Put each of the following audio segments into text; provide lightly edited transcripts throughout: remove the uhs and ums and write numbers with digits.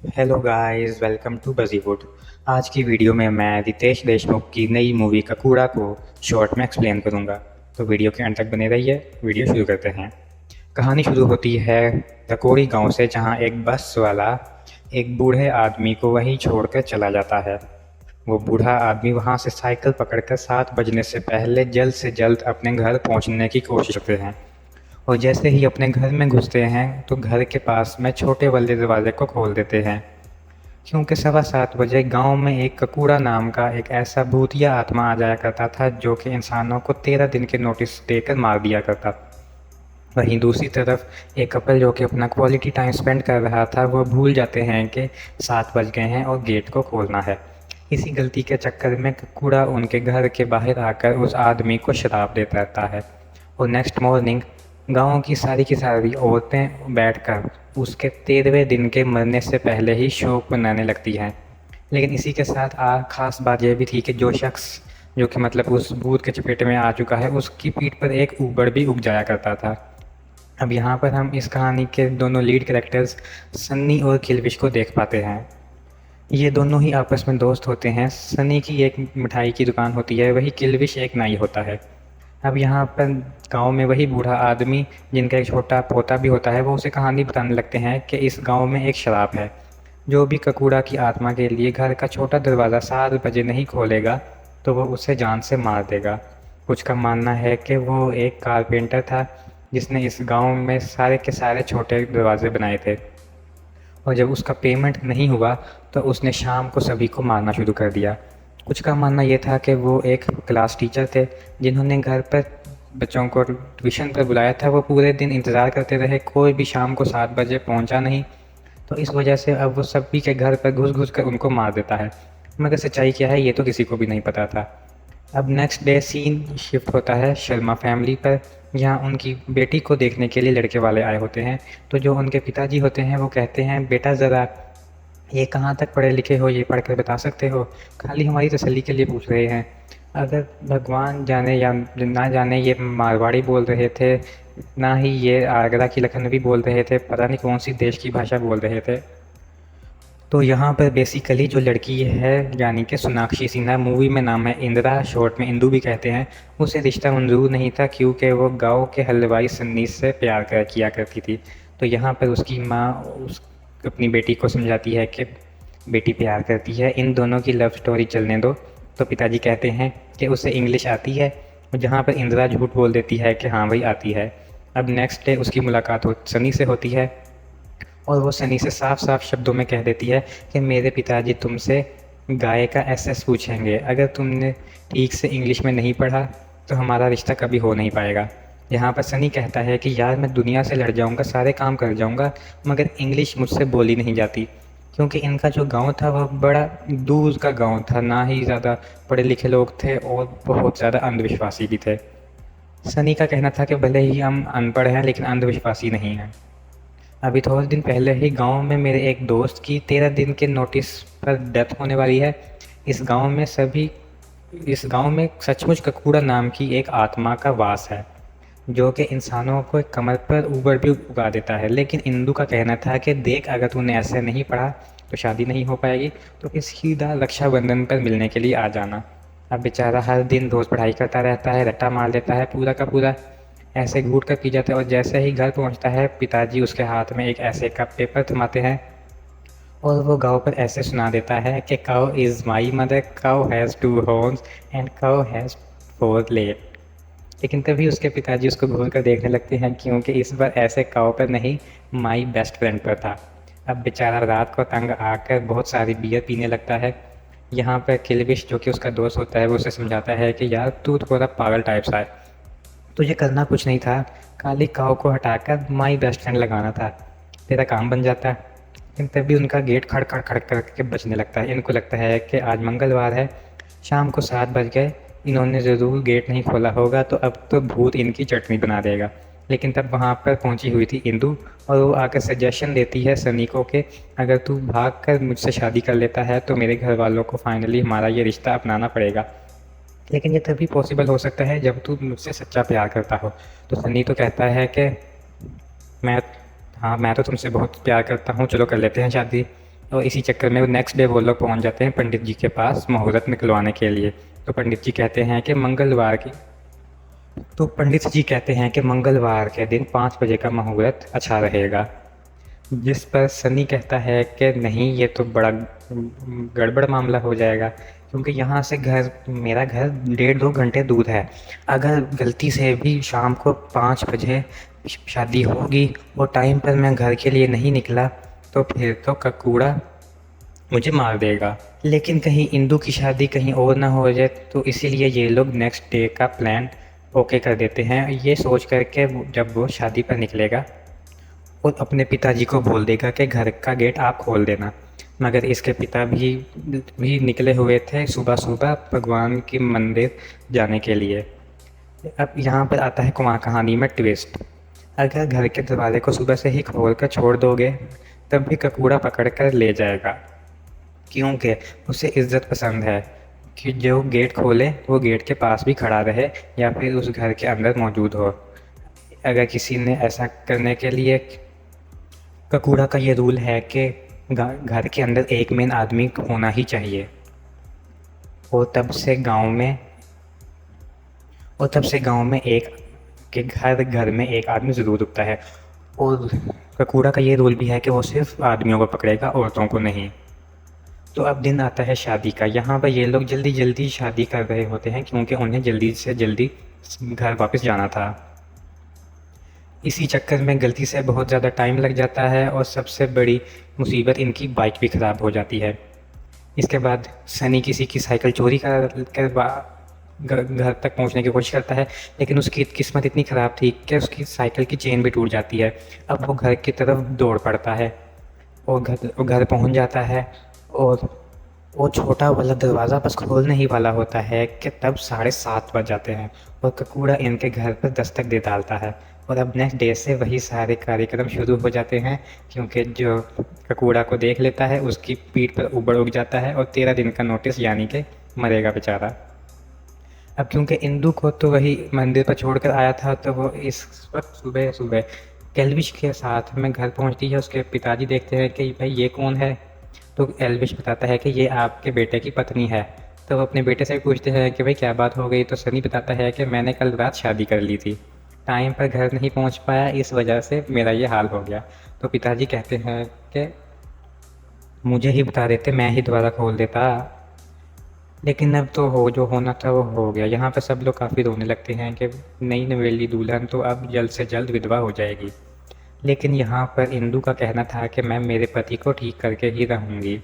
Hello guys, welcome to बजीवुड। आज की वीडियो में मैं रितेश देशमुख की नई मूवी ककूड़ा को शॉर्ट में एक्सप्लेन करूंगा। तो वीडियो के अंत तक बने रहिए। वीडियो शुरू करते हैं। कहानी शुरू होती है धकोड़ी गांव से, जहां एक बस वाला एक बूढ़े आदमी को वहीं छोड़कर चला जाता है। वो बूढ़ा आदमी वहां से साइकिल पकड़कर 7 बजने से पहले जल्द से जल्द अपने घर पहुंचने की कोशिश करते हैं। और जैसे ही अपने घर में घुसते हैं तो घर के पास में छोटे वाले दरवाजे को खोल देते हैं, क्योंकि 7:15 बजे गांव में एक ककूड़ा नाम का एक ऐसा भूतिया आत्मा आ जाया करता था जो कि इंसानों को 13 दिन के नोटिस देकर मार दिया करता। वहीं दूसरी तरफ एक कपल जो कि अपना क्वालिटी टाइम स्पेंड कर रहा था, वो भूल जाते हैं कि 7 बज गए हैं और गेट को खोलना है। इसी गलती के चक्कर में ककूड़ा उनके घर के बाहर आकर उस आदमी को श्राप देता रहता है। और नेक्स्ट मॉर्निंग गांव की सारी औरतें बैठकर उसके 13वें दिन के मरने से पहले ही शोक मनाने लगती हैं। लेकिन इसी के साथ ख़ास बात यह भी थी कि जो शख्स जो कि मतलब उस भूत के चपेट में आ चुका है, उसकी पीठ पर एक ऊबड़ भी उग जाया करता था। अब यहाँ पर हम इस कहानी के दोनों लीड कैरेक्टर्स सन्नी और किल्विश को देख पाते हैं। ये दोनों ही आपस में दोस्त होते हैं। सनी की एक मिठाई की दुकान होती है, वही किल्विश एक नाई होता है। अब यहाँ पर गांव में वही बूढ़ा आदमी जिनका एक छोटा पोता भी होता है, वो उसे कहानी बताने लगते हैं कि इस गांव में एक शराब है। जो भी ककूड़ा की आत्मा के लिए घर का छोटा दरवाज़ा 7 बजे नहीं खोलेगा तो वो उसे जान से मार देगा। कुछ का मानना है कि वो एक कारपेंटर था जिसने इस गांव में सारे के सारे छोटे दरवाजे बनाए थे, और जब उसका पेमेंट नहीं हुआ तो उसने शाम को सभी को मारना शुरू कर दिया। कुछ का मानना ये था कि वो एक क्लास टीचर थे जिन्होंने घर पर बच्चों को ट्यूशन पर बुलाया था। वो पूरे दिन इंतज़ार करते रहे, कोई भी शाम को 7 बजे पहुंचा नहीं। तो इस वजह से अब वो सभी के घर पर घुस घुस कर उनको मार देता है। मगर सच्चाई क्या है ये तो किसी को भी नहीं पता था। अब नेक्स्ट डे सीन शिफ्ट होता है शर्मा फैमिली पर, जहाँ उनकी बेटी को देखने के लिए लड़के वाले आए होते हैं। तो जो उनके पिताजी होते हैं वो कहते हैं, बेटा ज़रा ये कहाँ तक पढ़े लिखे हो, ये पढ़ कर बता सकते हो, खाली हमारी तसल्ली के लिए पूछ रहे हैं। अगर भगवान जाने या ना जाने ये मारवाड़ी बोल रहे थे, ना ही ये आगरा की लखनवी बोल रहे थे, पता नहीं कौन सी देश की भाषा बोल रहे थे। तो यहाँ पर बेसिकली जो लड़की है यानी कि सोनाक्षी सिन्हा, मूवी में नाम है इंदिरा, शॉर्ट में इंदू भी कहते हैं, उसे रिश्ता मंजूर नहीं था क्योंकि वो गांव के हलवाई सन्नी से किया करती थी। तो यहाँ पर उसकी माँ उस अपनी बेटी को समझाती है कि बेटी प्यार करती है, इन दोनों की लव स्टोरी चलने दो। तो पिताजी कहते हैं कि उसे इंग्लिश आती है, और जहाँ पर इंदिरा झूठ बोल देती है कि हाँ भाई आती है। अब नेक्स्ट डे उसकी मुलाकात सनी से होती है, और वो सनी से साफ साफ शब्दों में कह देती है कि मेरे पिताजी तुमसे गाय का एसएस पूछेंगे, अगर तुमने ठीक से इंग्लिश में नहीं पढ़ा तो हमारा रिश्ता कभी हो नहीं पाएगा। यहाँ पर सनी कहता है कि यार मैं दुनिया से लड़ जाऊँगा, सारे काम कर जाऊँगा, मगर इंग्लिश मुझसे बोली नहीं जाती, क्योंकि इनका जो गांव था वह बड़ा दूर का गांव था, ना ही ज़्यादा पढ़े लिखे लोग थे और बहुत ज़्यादा अंधविश्वासी भी थे। सनी का कहना था कि भले ही हम अनपढ़ हैं लेकिन अंधविश्वासी नहीं हैं। अभी थोड़े दिन पहले ही गांव में मेरे एक दोस्त की 13 दिन के नोटिस पर डेथ होने वाली है। इस गांव में सभी इस गांव में सचमुच ककूड़ा नाम की एक आत्मा का वास है, जो कि इंसानों को कमर पर ऊबर भी उगा देता है। लेकिन इंदू का कहना था कि देख, अगर तूने ऐसे नहीं पढ़ा तो शादी नहीं हो पाएगी, तो फिर सीधा रक्षाबंधन पर मिलने के लिए आ जाना। अब बेचारा हर दिन रोज़ पढ़ाई करता रहता है, रट्टा मार लेता है पूरा का पूरा, ऐसे घूट कर पी जाता है। और जैसे ही घर पहुंचता है, पिताजी उसके हाथ में एक ऐसे का पेपर थमाते हैं और वो गाँव पर ऐसे सुना देता है कि cow is my mother, cow has 2 horns and cow has 4 leg. लेकिन तभी उसके पिताजी उसको घूर कर देखने लगते हैं, क्योंकि इस बार ऐसे काउ पर नहीं, माई बेस्ट फ्रेंड पर था। अब बेचारा रात को तंग आकर बहुत सारी बियर पीने लगता है। यहाँ पर किल्विश जो कि उसका दोस्त होता है वो उसे समझाता है कि यार तू थोड़ा पागल टाइप सा है, तुझे करना कुछ नहीं था, काली काऊ को हटाकर माई बेस्ट फ्रेंड लगाना था, तेरा काम बन जाता। लेकिन तभी उनका गेट खड़ खड़ खड़ करके बजने लगता है। इनको लगता है कि आज मंगलवार है, शाम को 7 बज गए, इन्होंने ज़रूर गेट नहीं खोला होगा, तो अब तो भूत इनकी चटनी बना देगा। लेकिन तब वहाँ पर पहुँची हुई थी इंदू, और वो आकर सजेशन देती है सनी को कि अगर तू भाग कर मुझसे शादी कर लेता है तो मेरे घर वालों को फाइनली हमारा ये रिश्ता अपनाना पड़ेगा। लेकिन ये तभी पॉसिबल हो सकता है जब तू मुझसे सच्चा प्यार करता हो। तो सनी तो कहता है कि मैं हाँ, मैं तो तुमसे बहुत प्यार करता हूँ, चलो कर लेते हैं शादी। और इसी चक्कर में नेक्स्ट डे वो लोग पहुंच जाते हैं पंडित जी के पास मुहूर्त निकलवाने के लिए। तो पंडित जी कहते हैं कि मंगलवार के दिन 5 बजे का मुहूर्त अच्छा रहेगा। जिस पर सनी कहता है कि नहीं, ये तो बड़ा गड़बड़ मामला हो जाएगा, क्योंकि यहाँ से मेरा घर 1.5-2 घंटे दूर है। अगर गलती से भी शाम को 5 बजे शादी होगी और टाइम पर मैं घर के लिए नहीं निकला तो फिर तो ककूड़ा मुझे मार देगा। लेकिन कहीं इंदू की शादी कहीं और ना हो जाए, तो इसीलिए ये लोग नेक्स्ट डे का प्लान ओके कर देते हैं, ये सोच कर के जब वो शादी पर निकलेगा और अपने पिताजी को बोल देगा कि घर का गेट आप खोल देना। मगर इसके पिता भी निकले हुए थे सुबह सुबह भगवान के मंदिर जाने के लिए। अब यहाँ पर आता है कहानी में ट्विस्ट। अगर घर के दरवाजे को सुबह से ही खोल कर छोड़ दोगे तब भी ककूड़ा पकड़ कर ले जाएगा, क्योंकि उसे इज़्ज़त पसंद है कि जो गेट खोले वो गेट के पास भी खड़ा रहे या फिर उस घर के अंदर मौजूद हो। अगर किसी ने ऐसा करने के लिए, ककूड़ा का ये रूल है कि घर के अंदर एक मेन आदमी होना ही चाहिए। और तब से गांव में घर में एक आदमी ज़रूर रुकता है। और ककूड़ा का ये रूल भी है कि वो सिर्फ आदमियों को पकड़ेगा, औरतों को नहीं। तो अब दिन आता है शादी का। यहाँ पर ये लोग जल्दी जल्दी शादी कर रहे होते हैं, क्योंकि उन्हें जल्दी से जल्दी घर वापस जाना था। इसी चक्कर में गलती से बहुत ज़्यादा टाइम लग जाता है और सबसे बड़ी मुसीबत, इनकी बाइक भी ख़राब हो जाती है। इसके बाद सनी किसी की साइकिल चोरी कर घर तक पहुंचने की कोशिश करता है, लेकिन उसकी किस्मत इतनी ख़राब थी कि उसकी साइकिल की चेन भी टूट जाती है। अब वो घर की तरफ दौड़ पड़ता है और घर पहुंच जाता है, और वो छोटा वाला दरवाज़ा बस खोलने ही वाला होता है कि तब 7:30 बज जाते हैं और ककूड़ा इनके घर पर दस्तक दे डालता है। और अब नेक्स्ट डे से वही सारे कार्यक्रम शुरू हो जाते हैं, क्योंकि जो ककूड़ा को देख लेता है उसकी पीठ पर ऊबड़ उग जाता है और 13 दिन का नोटिस, यानी कि मरेगा बेचारा। अब क्योंकि इंदू को तो वही मंदिर पर छोड़कर आया था, तो वो इस वक्त सुबह सुबह एल्विश के साथ में घर पहुंचती है। उसके पिताजी देखते हैं कि भाई ये कौन है, तो एल्विश बताता है कि ये आपके बेटे की पत्नी है। तो वो अपने बेटे से पूछते हैं कि भाई क्या बात हो गई, तो सनी बताता है कि मैंने कल रात शादी कर ली थी, टाइम पर घर नहीं पहुंच पाया, इस वजह से मेरा ये हाल हो गया। तो पिताजी कहते हैं कि मुझे ही बता देते, मैं ही दोबारा खोल देता, लेकिन अब तो जो होना था वो हो गया। यहाँ पर सब लोग काफ़ी रोने लगते हैं कि नई नवेली दुल्हन तो अब जल्द से जल्द विधवा हो जाएगी। लेकिन यहाँ पर इंदू का कहना था कि मैं मेरे पति को ठीक करके ही रहूँगी।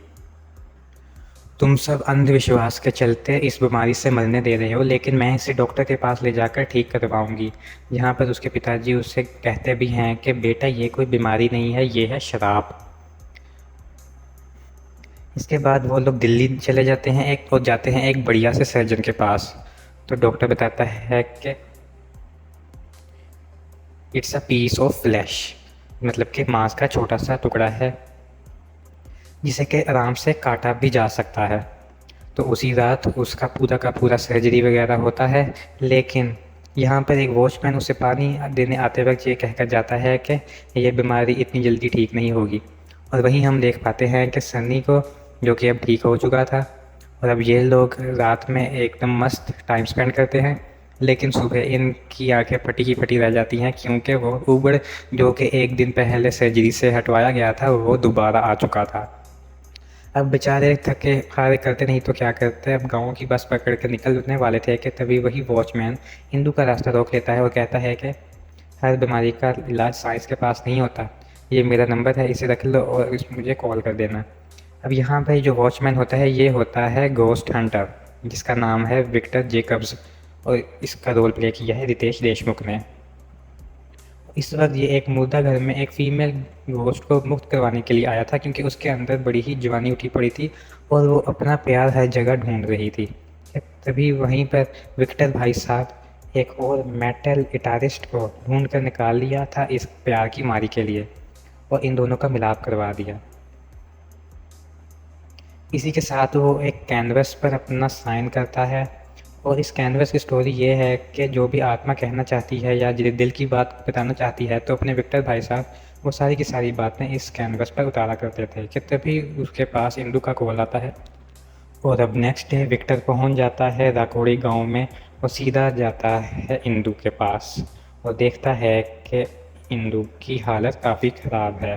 तुम सब अंधविश्वास के चलते इस बीमारी से मरने दे रहे हो, लेकिन मैं इसे डॉक्टर के पास ले जाकर ठीक करवाऊंगी। यहाँ पर उसके पिताजी उससे कहते भी हैं कि बेटा ये कोई बीमारी नहीं है, ये है शराब। इसके बाद वो लोग दिल्ली चले जाते हैं एक बढ़िया से सर्जन के पास। तो डॉक्टर बताता है कि it's a piece of flesh, मतलब कि मांस का छोटा सा टुकड़ा है जिसे कि आराम से काटा भी जा सकता है। तो उसी रात उसका पूरा का पूरा सर्जरी वगैरह होता है। लेकिन यहाँ पर एक वॉचमैन उसे पानी देने आते वक्त ये कहकर जाता है कि यह बीमारी इतनी जल्दी ठीक नहीं होगी। और वहीं हम देख पाते हैं कि सनी को, जो कि अब ठीक हो चुका था, और अब ये लोग रात में एकदम मस्त टाइम स्पेंड करते हैं। लेकिन सुबह इनकी आंखें फटी की फटी रह जाती हैं, क्योंकि वो ऊबड़ जो कि एक दिन पहले सर्जरी से हटवाया गया था वो दोबारा आ चुका था। अब बेचारे थके हारे करते नहीं तो क्या करते, अब गाँव की बस पकड़ कर निकलने वाले थे कि तभी वही वॉचमैन इंदू का रास्ता रोक लेता है और कहता है कि हर बीमारी का इलाज साइंस के पास नहीं होता, ये मेरा नंबर है, इसे रख लो और मुझे कॉल कर देना। अब यहाँ पर जो वॉचमैन होता है ये होता है घोस्ट हंटर, जिसका नाम है विक्टर जेकब्स, और इसका रोल प्ले किया है रितेश देशमुख ने। इस वक्त ये एक मुर्दा घर में एक फ़ीमेल घोस्ट को मुक्त करवाने के लिए आया था, क्योंकि उसके अंदर बड़ी ही जवानी उठी पड़ी थी और वो अपना प्यार हर जगह ढूंढ रही थी। तभी वहीं पर विक्टर भाई साहब एक और मेटल गिटारिस्ट को ढूंढ कर निकाल लिया था इस प्यार की मारी के लिए, और इन दोनों का मिलाप करवा दिया। इसी के साथ वो एक कैनवस पर अपना साइन करता है, और इस कैनवस की स्टोरी ये है कि जो भी आत्मा कहना चाहती है या दिल की बात बताना चाहती है, तो अपने विक्टर भाई साहब वो सारी की सारी बातें इस कैनवस पर उतारा करते थे कि तभी उसके पास इंदू का कॉल आता है। और अब नेक्स्ट डे विक्टर पहुंच जाता है राकोड़ी गांव में और सीधा जाता है इंदू के पास और देखता है कि इंदू की हालत काफ़ी ख़राब है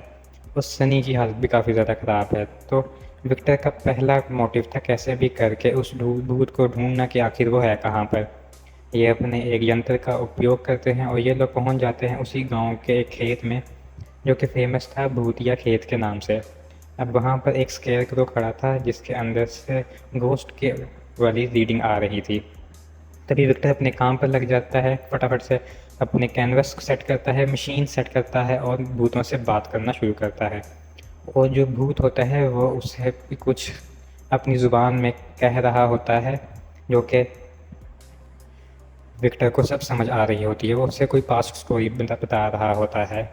और सनी की हालत भी काफ़ी ज़्यादा ख़राब है। तो विक्टर का पहला मोटिव था कैसे भी करके उस भूत को ढूंढना कि आखिर वो है कहाँ पर। ये अपने एक यंत्र का उपयोग करते हैं और ये लोग पहुंच जाते हैं उसी गांव के एक खेत में जो कि फेमस था भूतिया खेत के नाम से। अब वहाँ पर एक स्केयरक्रो खड़ा था जिसके अंदर से घोस्ट के वाली रीडिंग आ रही थी। तभी विक्टर अपने काम पर लग जाता है, फटाफट से अपने कैनवस सेट करता है, मशीन सेट करता है और भूतों से बात करना शुरू करता है। और जो भूत होता है वो उसे कुछ अपनी ज़ुबान में कह रहा होता है जो कि विक्टर को सब समझ आ रही होती है। वो उससे कोई पास्ट स्टोरी बता रहा होता है।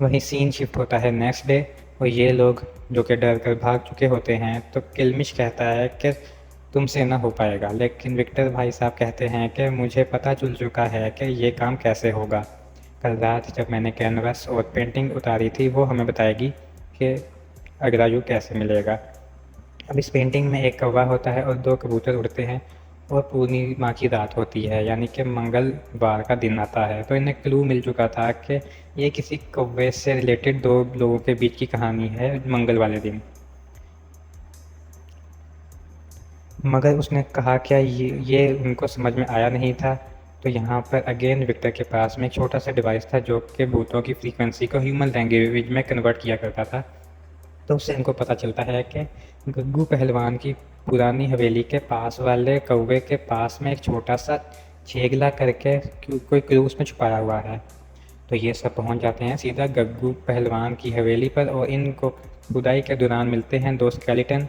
वहीं सीन शिफ्ट होता है नेक्स्ट डे और ये लोग जो कि डर कर भाग चुके होते हैं। तो किल्मिश कहता है कि तुमसे ना हो पाएगा, लेकिन विक्टर भाई साहब कहते हैं कि मुझे पता चल चुका है कि ये काम कैसे होगा। कल रात जब मैंने कैनवस और पेंटिंग उतारी थी वो हमें बताएगी कि अग्राजू कैसे मिलेगा। अब इस पेंटिंग में एक कौवा होता है और दो कबूतर उड़ते हैं और पूर्णिमा की रात होती है, यानी कि मंगलवार का दिन आता है। तो इन्हें क्लू मिल चुका था कि ये किसी कौवे से रिलेटेड दो लोगों के बीच की कहानी है मंगल वाले दिन। मगर उसने कहा क्या ये उनको समझ में आया नहीं था। तो यहाँ पर अगेन विक्टर के पास में एक छोटा सा डिवाइस था जो कि भूतों की फ्रीक्वेंसी को ह्यूमन लैंग्वेज में कन्वर्ट किया करता था। तो उससे इनको पता चलता है कि गग्गू पहलवान की पुरानी हवेली के पास वाले कौवे के पास में एक छोटा सा छेगला करके कोई क्लू उसमें छुपाया हुआ है। तो ये सब पहुंच जाते हैं सीधा गग्गू पहलवान की हवेली पर और इनको खुदाई के दौरान मिलते हैं दो स्केलेटन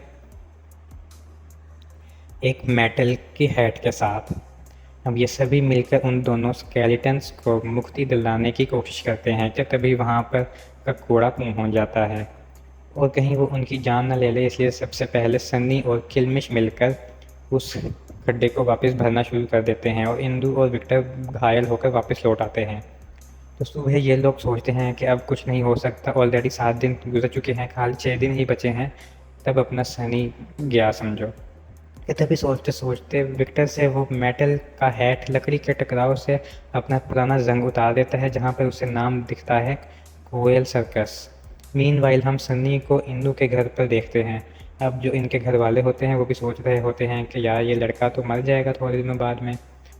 एक मेटल की हेड के साथ। अब ये सभी मिलकर उन दोनों स्केलेटन्स को मुक्ति दिलाने की कोशिश करते हैं कि तभी वहाँ पर ककोड़ा पहुँच जाता है और कहीं वो उनकी जान न ले ले, इसलिए सबसे पहले सन्नी और किल्मिश मिलकर उस गड्ढे को वापस भरना शुरू कर देते हैं और इंदू और विक्टर घायल होकर वापस लौट आते हैं। तो सुबह ये लोग सोचते हैं कि अब कुछ नहीं हो सकता, ऑलरेडी 7 दिन गुजर चुके हैं, खाली 6 दिन ही बचे हैं। तब अपना सनी गया समझो। ये तभी सोचते सोचते विक्टर से वो मेटल का हैट लकड़ी के टकराव से अपना पुराना जंग उतार देता है जहाँ पर उसे नाम दिखता है कोयल सर्कस। मीनवाइल हम सन्नी को इंदू के घर पर देखते हैं। अब जो इनके घर वाले होते हैं वो भी सोच रहे होते हैं कि यार ये लड़का तो मर जाएगा थोड़े दिनों बाद में,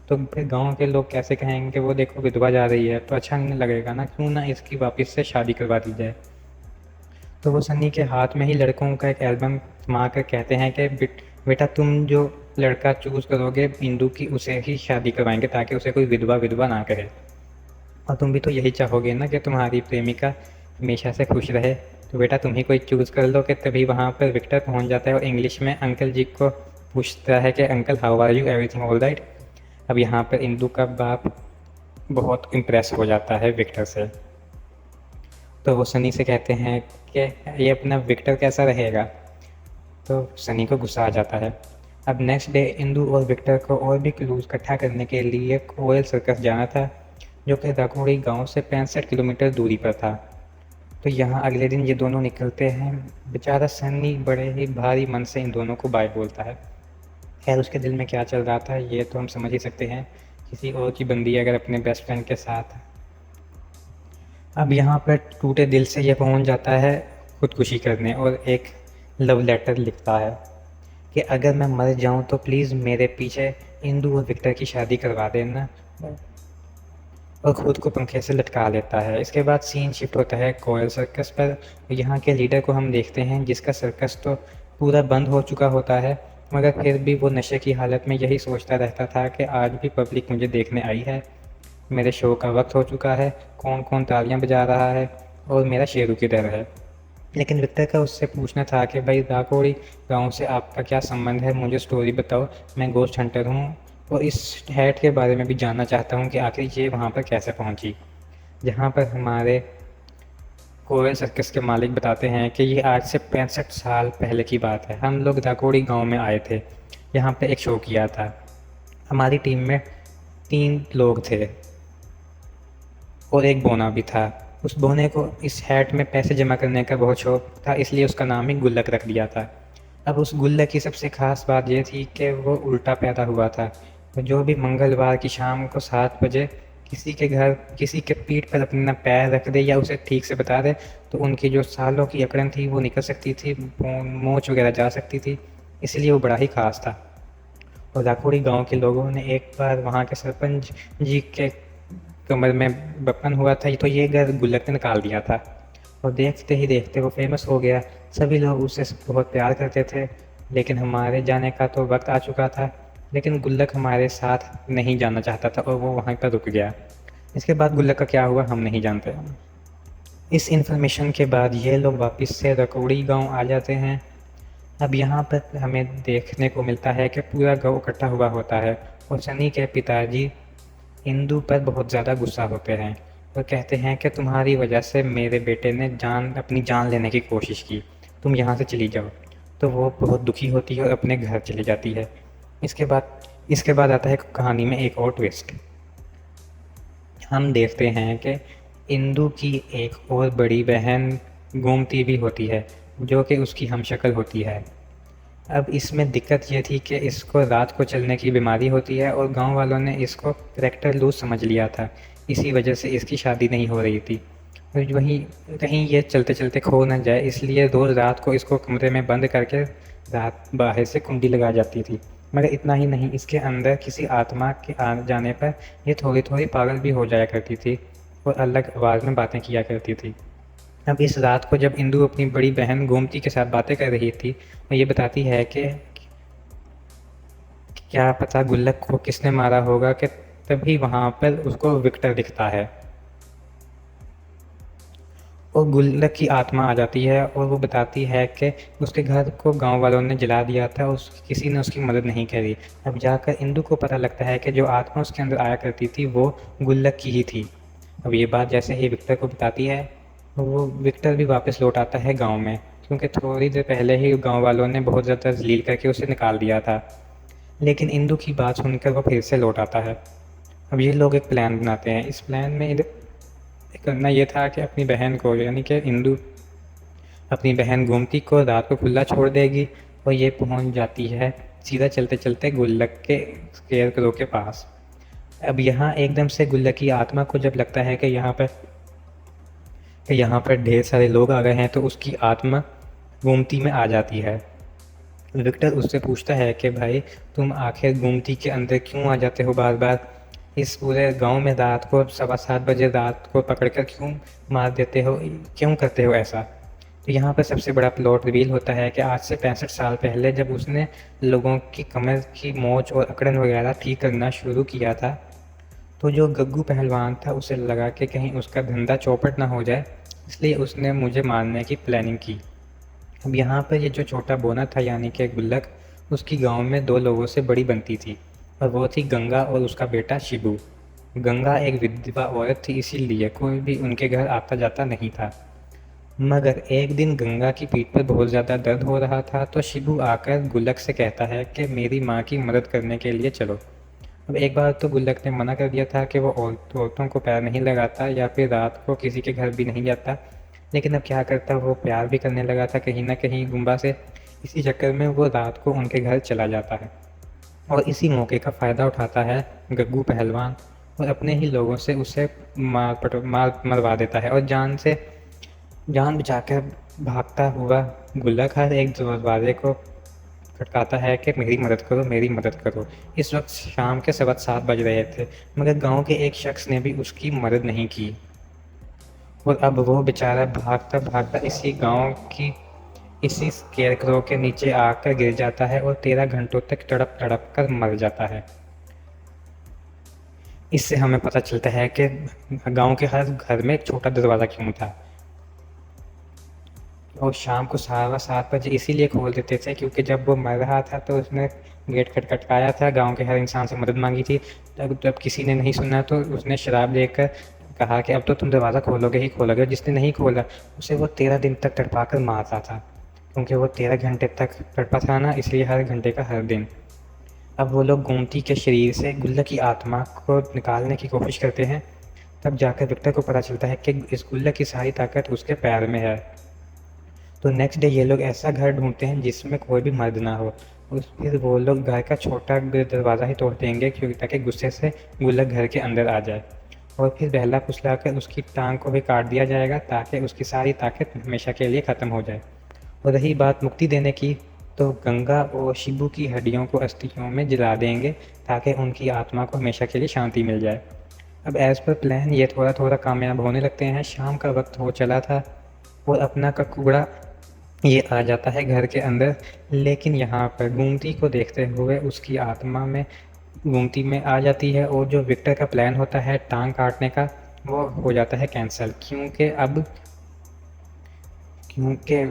तो फिर गांव के लोग कैसे कहेंगे कि वो देखो विधवा जा रही है, तो अच्छा नहीं लगेगा ना, क्यों ना इसकी वापस से शादी करवा दी जाए। तो वो सन्नी के हाथ में ही लड़कों का एक एल्बम थमा कर कहते हैं कि बेटा तुम जो लड़का चूज़ करोगे इंदू की उसे ही शादी करवाएंगे ताकि उसे कोई विधवा विधवा ना कहे। और तुम भी तो यही चाहोगे ना कि तुम्हारी प्रेमिका हमेशा से खुश रहे, तो बेटा तुम ही कोई चूज़ कर लो। कि तभी वहाँ पर विक्टर पहुँच जाता है और इंग्लिश में अंकल जी को पूछता है कि uncle how are you, everything all right. अब यहाँ पर इंदू का बाप बहुत इम्प्रेस हो जाता है विक्टर से। तो वो सनी से कहते हैं कि ये अपना विक्टर कैसा रहेगा। तो सनी को गुस्सा आ जाता है। अब नेक्स्ट डे इंदू और विक्टर को और भी क्लूज इकट्ठा करने के लिए कोयल सर्कस जाना था जो कि राकोड़ी गांव से 65 किलोमीटर दूरी पर था। तो यहाँ अगले दिन ये दोनों निकलते हैं। बेचारा सनी बड़े ही भारी मन से इन दोनों को बाय बोलता है। खैर उसके दिल में क्या चल रहा था ये तो हम समझ ही सकते हैं, किसी और की बंदी अगर अपने बेस्ट फ्रेंड के साथ। अब यहाँ पर टूटे दिल से ये पहुँच जाता है खुदकुशी करने और एक लव लेटर लिखता है कि अगर मैं मर जाऊँ तो प्लीज़ मेरे पीछे इंदू और विक्टर की शादी करवा देना, और ख़ुद को पंखे से लटका लेता है। इसके बाद सीन शिफ्ट होता है कोयल सर्कस पर। यहाँ के लीडर को हम देखते हैं जिसका सर्कस तो पूरा बंद हो चुका होता है, मगर फिर भी वो नशे की हालत में यही सोचता रहता था कि आज भी पब्लिक मुझे देखने आई है, मेरे शो का वक्त हो चुका है, कौन कौन तालियां बजा रहा है और मेरा शेरू किधर है। लेकिन विक्टर का उससे पूछना था कि भाई राकोड़ी गांव से आपका क्या संबंध है, मुझे स्टोरी बताओ, मैं गोस्ट हंटर हूँ और इस हैट के बारे में भी जानना चाहता हूँ कि आखिर ये वहाँ पर कैसे पहुँची। जहाँ पर हमारे कोयल सर्कस के मालिक बताते हैं कि ये आज से 65 साल पहले की बात है। हम लोग राकोड़ी गांव में आए थे, यहाँ पे एक शो किया था। हमारी टीम में 3 लोग थे और एक बोना भी था। उस बौने को इस हैट में पैसे जमा करने का बहुत शौक था, इसलिए उसका नाम ही गुल्लक रख दिया था। अब उस गुल्लक की सबसे ख़ास बात ये थी कि वो उल्टा पैदा हुआ था। तो जो भी मंगलवार की शाम को 7 बजे किसी के घर किसी के पीठ पर अपना पैर रख दे या उसे ठीक से बता दे, तो उनकी जो सालों की अकड़न थी वो निकल सकती थी, मोच वगैरह जा सकती थी, इसलिए वो बड़ा ही ख़ास था। और राखोड़ी गांव के लोगों ने एक बार वहाँ के सरपंच जी के कमर में बपन हुआ था, तो ये घर गुल्लक ने निकाल दिया था। और देखते ही देखते वो फेमस हो गया। सभी लोग उससे बहुत प्यार करते थे। लेकिन हमारे जाने का तो वक्त आ चुका था। लेकिन गुल्लक हमारे साथ नहीं जाना चाहता था और वो वहाँ पर रुक गया। इसके बाद गुल्लक का क्या हुआ हम नहीं जानते। इस इन्फॉर्मेशन के बाद ये लोग वापस से रकौड़ी गांव आ जाते हैं। अब यहाँ पर हमें देखने को मिलता है कि पूरा गांव इकट्ठा हुआ होता है और सनी के पिताजी इंदु पर बहुत ज़्यादा गुस्सा होते हैं और कहते हैं कि तुम्हारी वजह से मेरे बेटे ने अपनी जान लेने की कोशिश की, तुम यहाँ से चली जाओ। तो वो बहुत दुखी होती है और अपने घर चली जाती है। इसके बाद आता है कहानी में एक और ट्विस्ट। हम देखते हैं कि इंदु की एक और बड़ी बहन गोमती भी होती है, जो कि उसकी हमशक्ल होती है। अब इसमें दिक्कत ये थी कि इसको रात को चलने की बीमारी होती है और गांव वालों ने इसको करैक्टर लूज समझ लिया था। इसी वजह से इसकी शादी नहीं हो रही थी और वहीं कहीं ये चलते चलते खो न जाए, इसलिए रोज़ रात को इसको कमरे में बंद करके रात बाहर से कुंडी लगा जाती थी। मगर इतना ही नहीं, इसके अंदर किसी आत्मा के आ जाने पर ये थोड़ी थोड़ी पागल भी हो जाया करती थी और अलग आवाज़ में बातें किया करती थी। अब इस रात को जब इंदु अपनी बड़ी बहन गोमती के साथ बातें कर रही थी, वो ये बताती है कि क्या पता गुल्लक को किसने मारा होगा, कि तभी वहाँ पर उसको विक्टर दिखता है और गुल्लक की आत्मा आ जाती है और वो बताती है कि उसके घर को गांव वालों ने जला दिया था और किसी ने उसकी मदद नहीं करी। अब जाकर इंदु को पता लगता है कि जो आत्मा उसके अंदर आया करती थी वो गुल्लक की ही थी। अब ये बात जैसे ही विक्टर को बताती है, वो विक्टर भी वापस लौट आता है गांव में, क्योंकि थोड़ी देर पहले ही गांव वालों ने बहुत ज़्यादा जलील करके उसे निकाल दिया था। लेकिन इंदु की बात सुनकर वो फिर से लौट आता है। अब ये लोग एक प्लान बनाते हैं। इस प्लान में करना ये था कि अपनी बहन को, यानी कि इंदु अपनी बहन गोमती को रात को खुला छोड़ देगी और ये पहुंच जाती है सीधा चलते चलते गुल्लक के स्केयर करो के पास। अब यहाँ एकदम से गुल्लक की आत्मा को जब लगता है कि यहाँ पर ढेर सारे लोग आ गए हैं, तो उसकी आत्मा गोमती में आ जाती है। विक्टर उससे पूछता है कि भाई तुम आखिर गोमती के अंदर क्यों आ जाते हो बार बार, इस पूरे गांव में रात को 7:15 रात को पकड़कर क्यों मार देते हो, क्यों करते हो ऐसा। तो यहाँ पर सबसे बड़ा प्लॉट रिवील होता है कि आज से 65 साल पहले जब उसने लोगों की कमर की मोच और अकड़न वगैरह ठीक करना शुरू किया था, तो जो गग्गू पहलवान था उसे लगा कि कहीं उसका धंधा चौपट ना हो जाए, इसलिए उसने मुझे मारने की प्लानिंग की। अब यहाँ पर ये जो छोटा बोना था यानी कि गुल्लक, उसकी गांव में 2 लोगों से बड़ी बनती थी और वो थी गंगा और उसका बेटा शिबू। गंगा एक विधवा औरत थी, इसीलिए कोई भी उनके घर आता जाता नहीं था। मगर एक दिन गंगा की पीठ पर बहुत ज़्यादा दर्द हो रहा था, तो शिबू आकर गुल्लक से कहता है कि मेरी माँ की मदद करने के लिए चलो। अब एक बार तो गुल्लक ने मना कर दिया था कि वो औरतों को पैर नहीं लगाता या फिर रात को किसी के घर भी नहीं जाता, लेकिन अब क्या करता, वो प्यार भी करने लगा था कहीं ना कहीं गुम्बा से। इसी चक्कर में वो रात को उनके घर चला जाता है और इसी मौके का फ़ायदा उठाता है गग्गू पहलवान और अपने ही लोगों से उसे मार मरवा देता है और जान बचाकर भागता हुआ गुल्लक हर एक दरवाजे को खटकाता है कि मेरी मदद करो, मेरी मदद करो। इस वक्त शाम के 7:15 बज रहे थे, मगर गांव के एक शख्स ने भी उसकी मदद नहीं की और अब वो बेचारा भागता भागता इसी स्केयरक्रो के नीचे आकर गिर जाता है और 13 घंटों तक तड़प तड़प कर मर जाता है। इससे हमें पता चलता है कि गांव के हर घर में एक छोटा दरवाज़ा क्यों था और शाम को 7:15 इसीलिए खोल देते थे क्योंकि जब वो मर रहा था तो उसने गेट खटखटाया था, गांव के हर इंसान से मदद मांगी थी। जब किसी ने नहीं सुना तो उसने शराब लेकर कहा कि अब तो तुम दरवाज़ा खोलोगे ही खोलोगे। जिसने नहीं खोला उसे वो 13 दिन तक तड़पा कर मारता था, क्योंकि वो 13 घंटे तक तड़पा था ना, इसलिए हर घंटे का हर दिन। अब वो लोग गोमती के शरीर से गुल्लक की आत्मा को निकालने की कोशिश करते हैं, तब जाकर विक्टर को पता चलता है कि इस गुल्लक की सारी ताकत उसके पैर में है। तो नेक्स्ट डे ये लोग ऐसा घर ढूंढते हैं जिसमें कोई भी मर्द ना हो। फिर वो लोग घर का छोटा दरवाज़ा ही तोड़ देंगे क्योंकि ताकि गुस्से से गुल्लक घर के अंदर आ जाए, और फिर बहला फुसला कर उसकी टांग को भी काट दिया जाएगा ताकि उसकी सारी ताकत हमेशा के लिए ख़त्म हो जाए। और रही बात मुक्ति देने की, तो गंगा और शिबू की हड्डियों को अस्थियों में जला देंगे ताकि उनकी आत्मा को हमेशा के लिए शांति मिल जाए। अब एज़ पर प्लान ये थोड़ा थोड़ा कामयाब होने लगते हैं। शाम का वक्त हो चला था और अपना ककूड़ा ये आ जाता है घर के अंदर, लेकिन यहाँ पर गोमती को देखते हुए उसकी आत्मा में गोमती में आ जाती है, और जो विक्टर का प्लान होता है टांग काटने का वो हो जाता है कैंसिल, क्योंकि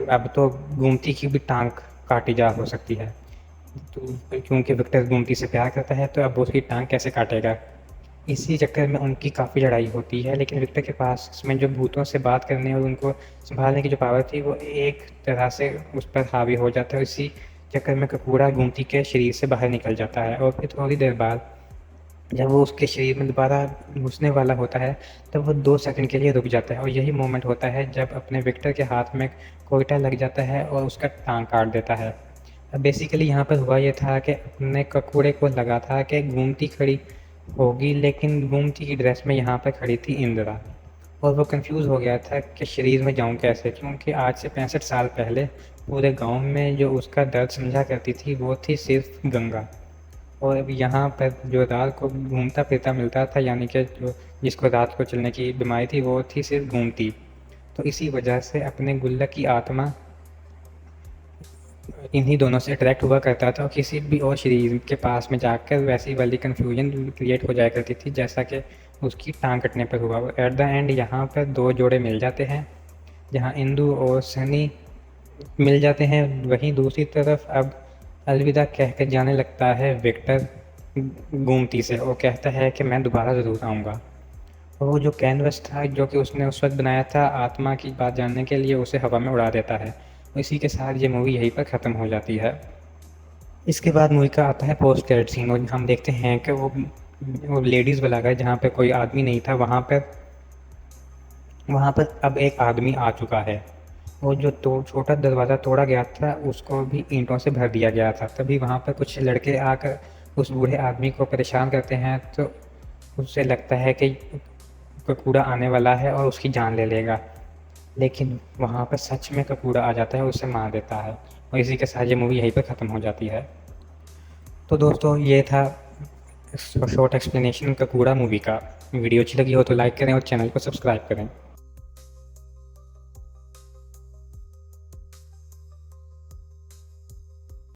अब तो गोमती की भी टांग काटी जा हो सकती है। तो क्योंकि विक्टर गोमती से प्यार करता है तो अब वो उसकी टांग कैसे काटेगा। इसी चक्कर में उनकी काफ़ी लड़ाई होती है, लेकिन विक्टर के पास इसमें जो भूतों से बात करने और उनको संभालने की जो पावर थी वो एक तरह से उस पर हावी हो जाता है। इसी चक्कर में कपूरा गोमती के शरीर से बाहर निकल जाता है, और फिर थोड़ी देर बाद जब वो उसके शरीर में दोबारा घुसने वाला होता है तब वो 2 सेकंड के लिए रुक जाता है, और यही मोमेंट होता है जब अपने विक्टर के हाथ में कोयटा लग जाता है और उसका टांग काट देता है। अब बेसिकली यहाँ पर हुआ ये था कि अपने ककूड़े को लगा था कि गोमती खड़ी होगी, लेकिन गोमती की ड्रेस में यहाँ पर खड़ी थी इंदिरा, और वो कंफ्यूज हो गया था कि शरीर में जाऊँ कैसे, क्योंकि आज से 65 साल पहले पूरे गांव में जो उसका दर्द समझा करती थी वो थी सिर्फ गंगा, और अब यहाँ पर जो रात को घूमता फिरता मिलता था, यानी कि जो जिसको रात को चलने की बीमारी थी वो थी सिर्फ गोमती। तो इसी वजह से अपने गुल्लक की आत्मा इन्हीं दोनों से अट्रैक्ट हुआ करता था, और किसी भी और शरीर के पास में जाकर वैसी वाली कन्फ्यूजन क्रिएट हो जाया करती थी जैसा कि उसकी टांग कटने पर हुआ। एट द एंड यहाँ पर 2 जोड़े मिल जाते हैं, जहाँ इंदु और सनी मिल जाते हैं। वहीं दूसरी तरफ अब अलविदा कह कर जाने लगता है विक्टर गोमती से, और कहता है कि मैं दोबारा ज़रूर आऊँगा। और वो जो कैनवस था जो कि उसने उस वक्त बनाया था आत्मा की बात जानने के लिए, उसे हवा में उड़ा देता है। इसी के साथ ये मूवी यहीं पर ख़त्म हो जाती है। इसके बाद मूवी का आता है पोस्ट क्रेडिट सीन, और हम देखते हैं कि वो लेडीज़ वाला घर जहाँ पे कोई आदमी नहीं था, वहाँ पर अब एक आदमी आ चुका है, और जो छोटा दरवाज़ा तोड़ा गया था उसको भी ईंटों से भर दिया गया था। तभी वहाँ पर कुछ लड़के आकर उस बूढ़े आदमी को परेशान करते हैं, तो उससे लगता है कि ककूड़ा आने वाला है और उसकी जान ले लेगा, लेकिन वहाँ पर सच में ककूड़ा आ जाता है, उसे मार देता है, और इसी के साथ ये मूवी यहीं पर ख़त्म हो जाती है। तो दोस्तों ये था शॉर्ट एक्सप्लेनेशन ककूड़ा मूवी का। वीडियो अच्छी लगी हो तो लाइक करें और चैनल को सब्सक्राइब करें।